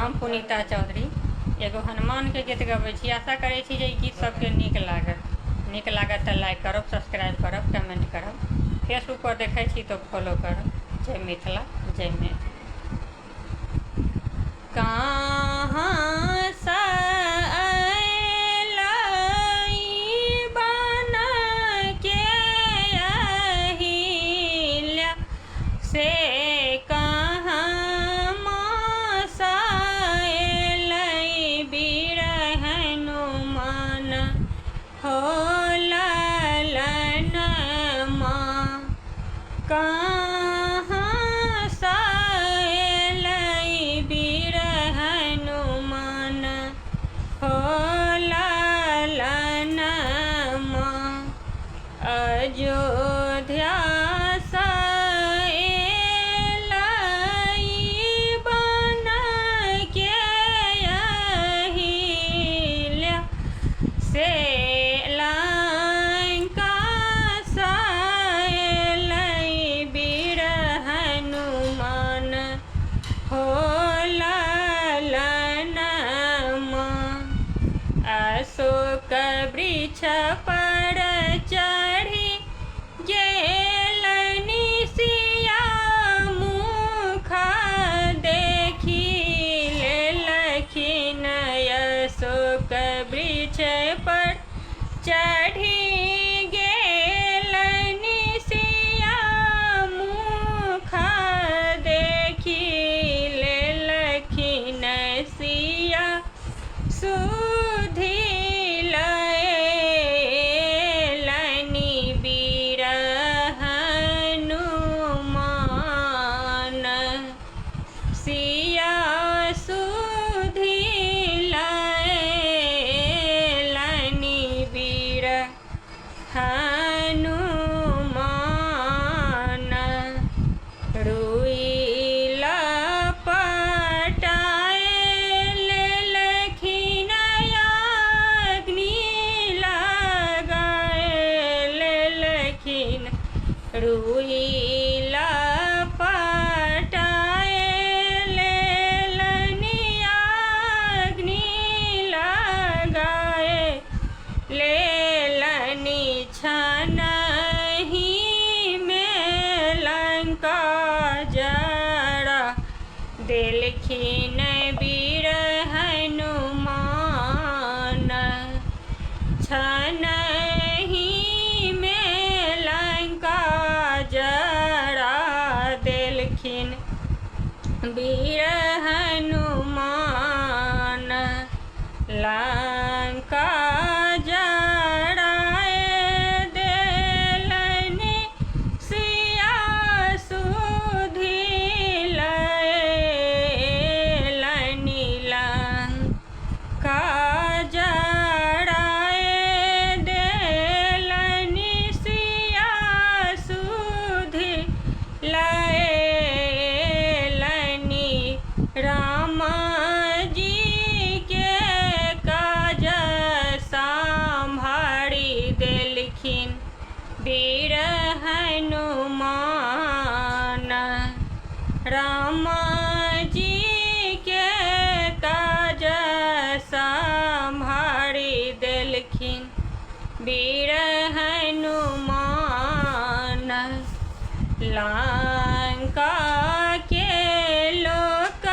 हम पुनीता चौधरी एगो हनुमान के गीत गबै छी। आशा करै छी जे गीत सबके नीक लागत तऽ लाइक करब, सब्सक्राइब करब, कमेंट करब। फेसबुक पर देखै छी तो फॉलो करब। जय मिथिला, जय मैथिली। कहाँ सँ अयलै बन के अहिल्या से हो ललनमा कहाँ सँ अयलै वीर हनुमान हो ललनमा अयोध्या सँ अयलै बन के अहिल्या से अशोक वृक्ष पर चढ़ी गेलनि सिया मुख देखी लेलखिन। अशोक वृक्ष पर चढ़ी गेलनि सिया मुख देखी लेलखिन। सिया सुधी लयलनि वीर हनुमान सिया सुधी लयलनि वीर हनुमान रुइला रुइला पटाए लेलनि अग्नि लगाए लेलनि छनहि में लंका जरा देलखिन वीर हनुमान छनहि जरा देलखिन वीर हनुमान लंका जराए देलनि सिया सुधी लयलनि लंका राम जी के काज संभारी देलखिन वीर हनुमान। राम जी के काज संभारी देलखिन वीर हनुमान। लंका के लोक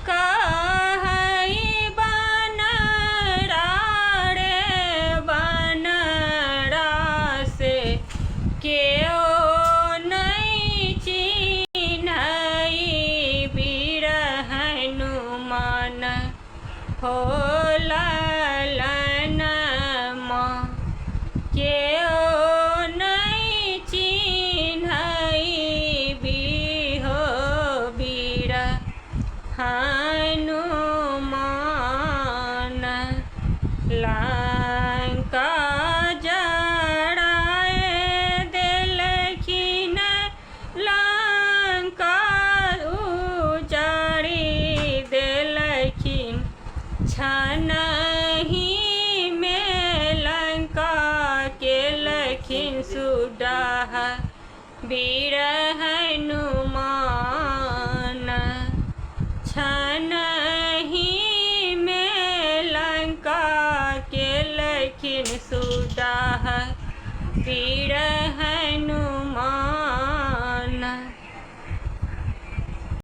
कहई बनरा रे बनरा से केओ नहीं चिन्हई वीर हनुमान हो ललनमा केओ नहीं चिन्हई हो वीर हनुमान। लंका जराए देलखिन लंका उजाड़ी देलखिन छनहि में लंका केलखिन सुडाह वीर हनुमान छन देखिन सुदाह वीर हनुमान